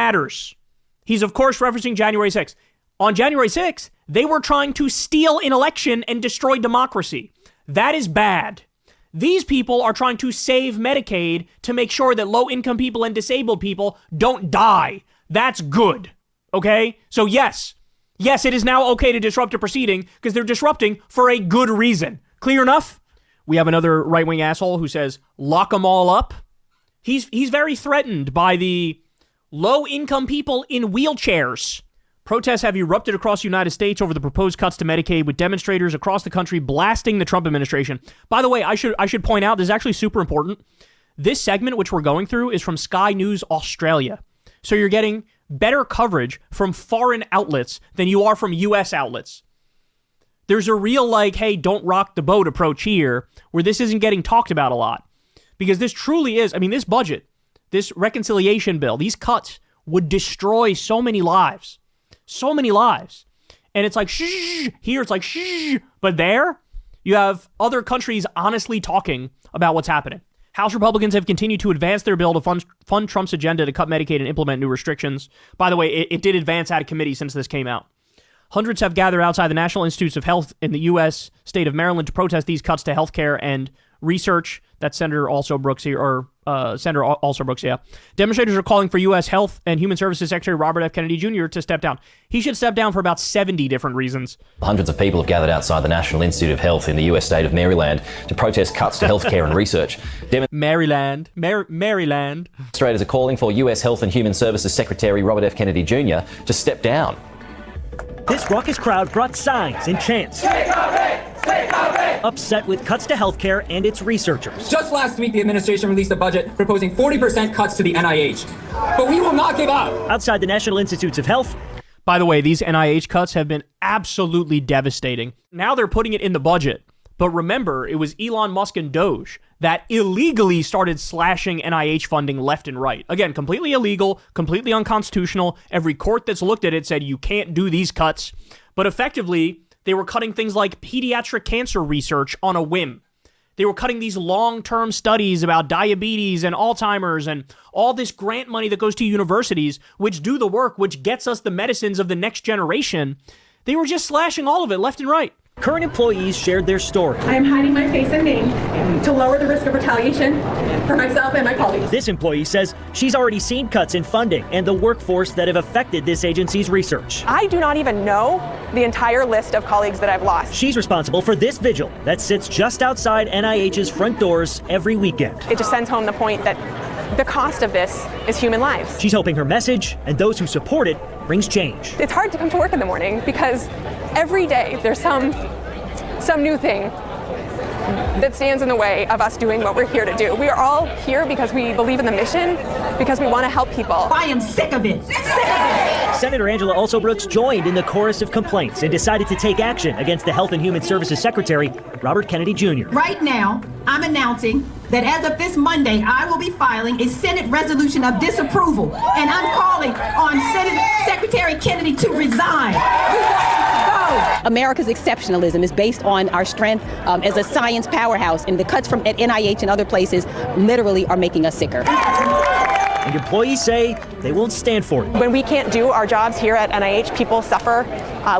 matters. He's, of course, referencing January 6th. On January 6th, they were trying to steal an election and destroy democracy. That is bad. These people are trying to save Medicaid to make sure that low-income people and disabled people don't die. That's good. Okay? So yes, it is now okay to disrupt a proceeding because they're disrupting for a good reason. Clear enough? We have another right-wing asshole who says, lock them all up. He's very threatened by the low-income people in wheelchairs. Protests have erupted across the United States over the proposed cuts to Medicaid, with demonstrators across the country blasting the Trump administration. By the way, I should point out, this is actually super important. This segment, which we're going through, is from Sky News Australia. So you're getting better coverage from foreign outlets than you are from U.S. outlets. There's a real, hey, don't rock the boat approach here, where this isn't getting talked about a lot. Because this truly is, this budget, this reconciliation bill, these cuts would destroy so many lives. So many lives. And it's like, shh, here it's like, shh. But there, you have other countries honestly talking about what's happening. House Republicans have continued to advance their bill to fund Trump's agenda to cut Medicaid and implement new restrictions. By the way, it did advance out of committee since this came out. Hundreds have gathered outside the National Institutes of Health in the U.S. state of Maryland to protest these cuts to healthcare and research. That's Senator Alsop-Brooks here, Senator Alsop-Brooks, yeah. Demonstrators are calling for U.S. Health and Human Services Secretary Robert F. Kennedy Jr. to step down. He should step down for about 70 different reasons. Hundreds of people have gathered outside the National Institute of Health in the U.S. state of Maryland to protest cuts to healthcare and research. Maryland. Demonstrators are calling for U.S. Health and Human Services Secretary Robert F. Kennedy Jr. to step down. This raucous crowd brought signs and chants. Upset with cuts to healthcare and its researchers. Just last week, the administration released a budget proposing 40% cuts to the NIH. But we will not give up. Outside the National Institutes of Health. By the way, these NIH cuts have been absolutely devastating. Now they're putting it in the budget. But remember, it was Elon Musk and Doge that illegally started slashing NIH funding left and right. Again, completely illegal, completely unconstitutional. Every court that's looked at it said you can't do these cuts. But effectively, they were cutting things like pediatric cancer research on a whim. They were cutting these long-term studies about diabetes and Alzheimer's and all this grant money that goes to universities, which do the work, which gets us the medicines of the next generation. They were just slashing all of it left and right. Current employees shared their story. I am hiding my face and name to lower the risk of retaliation for myself and my colleagues. This employee says she's already seen cuts in funding and the workforce that have affected this agency's research. I do not even know the entire list of colleagues that I've lost. She's responsible for this vigil that sits just outside NIH's front doors every weekend. It just sends home the point that the cost of this is human lives. She's hoping her message and those who support it brings change. It's hard to come to work in the morning because every day there's some new thing that stands in the way of us doing what we're here to do. We are all here because we believe in the mission, because we want to help people. I am sick of it. Sick of it. Senator Angela Alsop-Brooks joined in the chorus of complaints and decided to take action against the Health and Human Services Secretary, Robert Kennedy Jr. Right now, I'm announcing that as of this Monday, I will be filing a Senate resolution of disapproval, and I'm calling on Senate Secretary Kennedy to resign. We want him to go. America's exceptionalism is based on our strength as a science powerhouse, and the cuts from at NIH and other places literally are making us sicker. And employees say they won't stand for it. When we can't do our jobs here at NIH, people suffer,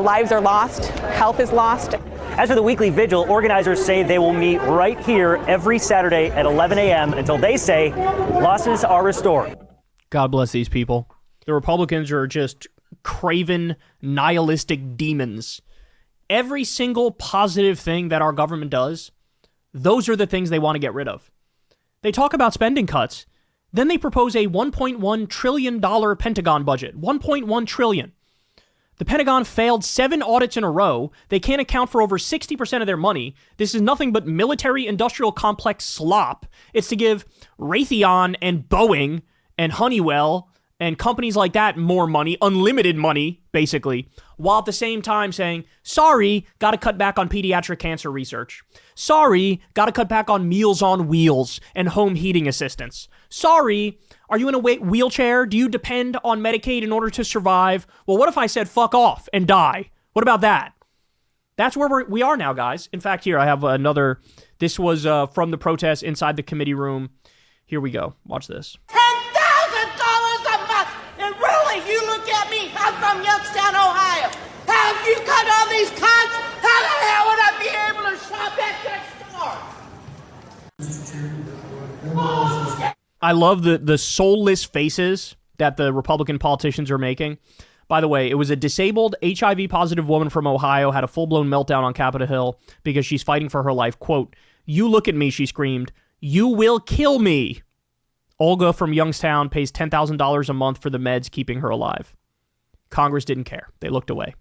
lives are lost, health is lost. As for the weekly vigil, organizers say they will meet right here every Saturday at 11 a.m. until they say losses are restored. God bless these people. The Republicans are just craven, nihilistic demons. Every single positive thing that our government does, those are the things they want to get rid of. They talk about spending cuts, then they propose a $1.1 trillion Pentagon budget. $1.1 trillion. The Pentagon failed 7 audits in a row. They can't account for over 60% of their money. This is nothing but military-industrial complex slop. It's to give Raytheon and Boeing and Honeywell and companies like that more money, unlimited money, basically, while at the same time saying, sorry, got to cut back on pediatric cancer research. Sorry, got to cut back on Meals on Wheels and home heating assistance. Sorry, are you in a wheelchair? Do you depend on Medicaid in order to survive? Well, what if I said fuck off and die? What about that? That's where we are now, guys. In fact, here I have another. This was from the protest inside the committee room. Here we go. Watch this. $10,000 a month in rural I'm from Youngstown, Ohio. How if you cut all these cuts, how the hell would I be able to shop at that store? I love the soulless faces that the Republican politicians are making. By the way, it was a disabled HIV-positive woman from Ohio had a full-blown meltdown on Capitol Hill because she's fighting for her life. Quote, "You look at me," she screamed. "You will kill me." Olga from Youngstown pays $10,000 a month for the meds keeping her alive. Congress didn't care. They looked away.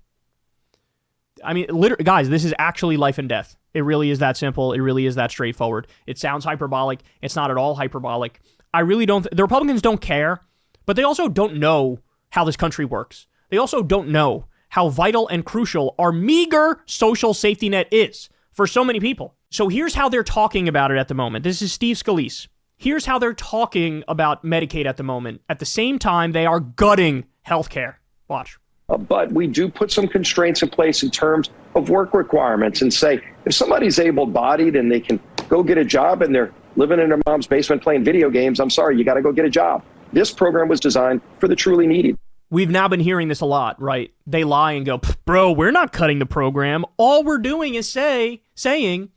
I mean, literally, guys, this is actually life and death. It really is that simple. It really is that straightforward. It sounds hyperbolic. It's not at all hyperbolic. I really don't... The Republicans don't care, but they also don't know how this country works. They also don't know how vital and crucial our meager social safety net is for so many people. So here's how they're talking about it at the moment. This is Steve Scalise. Here's how they're talking about Medicaid at the moment. At the same time, they are gutting healthcare. Watch. But we do put some constraints in place in terms of work requirements and say, if somebody's able-bodied and they can go get a job and they're living in their mom's basement playing video games, I'm sorry, you got to go get a job. This program was designed for the truly needy. We've now been hearing this a lot, right? They lie and go, bro, we're not cutting the program. All we're doing is saying,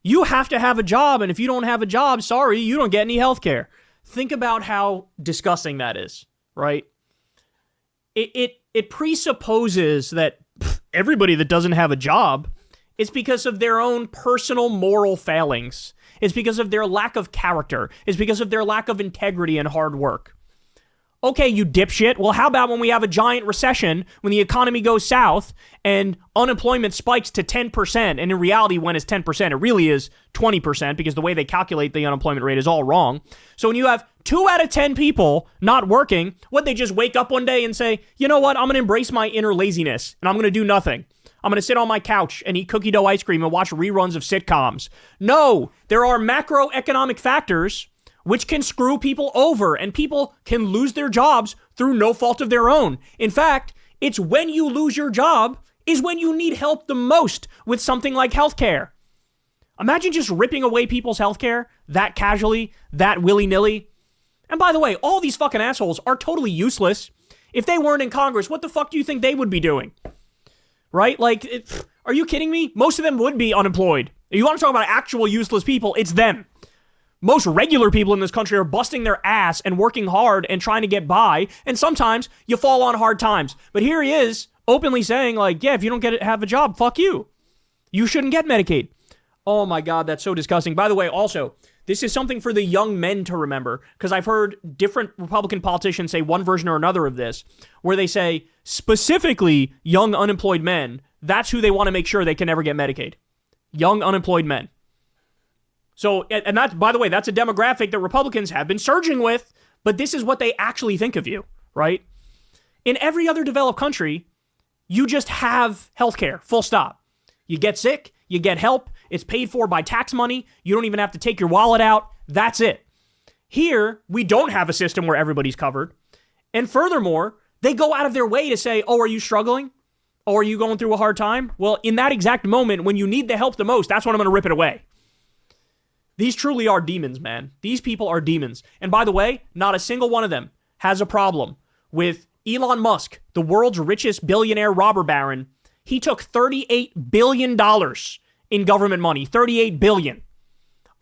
you have to have a job, and if you don't have a job, sorry, you don't get any health care. Think about how disgusting that is, right? It presupposes that everybody that doesn't have a job is because of their own personal moral failings. It's because of their lack of character. It's because of their lack of integrity and hard work. Okay, you dipshit. Well, how about when we have a giant recession, when the economy goes south and unemployment spikes to 10%, and in reality, when it's 10%, it really is 20% because the way they calculate the unemployment rate is all wrong. So when you have 2 out of 10 people not working, what, they just wake up one day and say, you know what, I'm going to embrace my inner laziness and I'm going to do nothing. I'm going to sit on my couch and eat cookie dough ice cream and watch reruns of sitcoms. No, there are macroeconomic factors which can screw people over, and people can lose their jobs through no fault of their own. In fact, it's when you lose your job is when you need help the most with something like healthcare. Imagine just ripping away people's healthcare that casually, that willy-nilly. And by the way, all these fucking assholes are totally useless. If they weren't in Congress, what the fuck do you think they would be doing? Right? Like, are you kidding me? Most of them would be unemployed. If you want to talk about actual useless people, it's them. Most regular people in this country are busting their ass and working hard and trying to get by, and sometimes you fall on hard times. But here he is, openly saying, like, yeah, if you don't have a job, fuck you. You shouldn't get Medicaid. Oh my God, that's so disgusting. By the way, also, this is something for the young men to remember, because I've heard different Republican politicians say one version or another of this, where they say, specifically young unemployed men, that's who they want to make sure they can never get Medicaid. Young unemployed men. So, and that's, by the way, that's a demographic that Republicans have been surging with, but this is what they actually think of you, right? In every other developed country, you just have healthcare, full stop. You get sick, you get help, it's paid for by tax money, you don't even have to take your wallet out, that's it. Here, we don't have a system where everybody's covered. And furthermore, they go out of their way to say, oh, are you struggling? Oh, are you going through a hard time? Well, in that exact moment, when you need the help the most, that's when I'm going to rip it away. These truly are demons, man. These people are demons. And by the way, not a single one of them has a problem with Elon Musk, the world's richest billionaire robber baron. He took $38 billion in government money. $38 billion.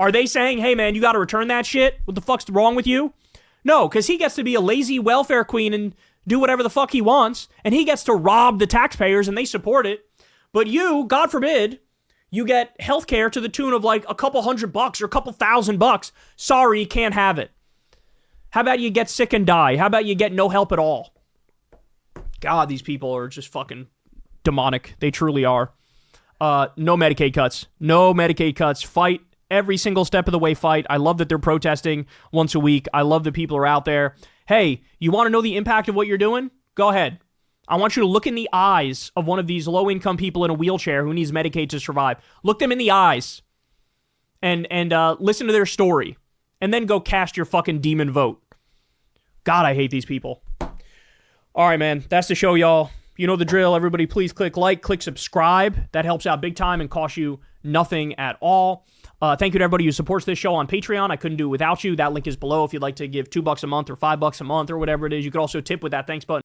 Are they saying, hey, man, you got to return that shit? What the fuck's wrong with you? No, because he gets to be a lazy welfare queen and do whatever the fuck he wants. And he gets to rob the taxpayers and they support it. But you, God forbid, you get healthcare to the tune of like a couple $100 or a couple $1,000. Sorry, you can't have it. How about you get sick and die? How about you get no help at all? God, these people are just fucking demonic. They truly are. No Medicaid cuts. No Medicaid cuts. Fight every single step of the way. Fight. I love that they're protesting once a week. I love that people are out there. Hey, you want to know the impact of what you're doing? Go ahead. I want you to look in the eyes of one of these low-income people in a wheelchair who needs Medicaid to survive. Look them in the eyes and listen to their story. And then go cast your fucking demon vote. God, I hate these people. All right, man. That's the show, y'all. You know the drill. Everybody, please click like, click subscribe. That helps out big time and costs you nothing at all. Thank you to everybody who supports this show on Patreon. I couldn't do it without you. That link is below if you'd like to give $2 a month or $5 a month or whatever it is. You could also tip with that thanks button.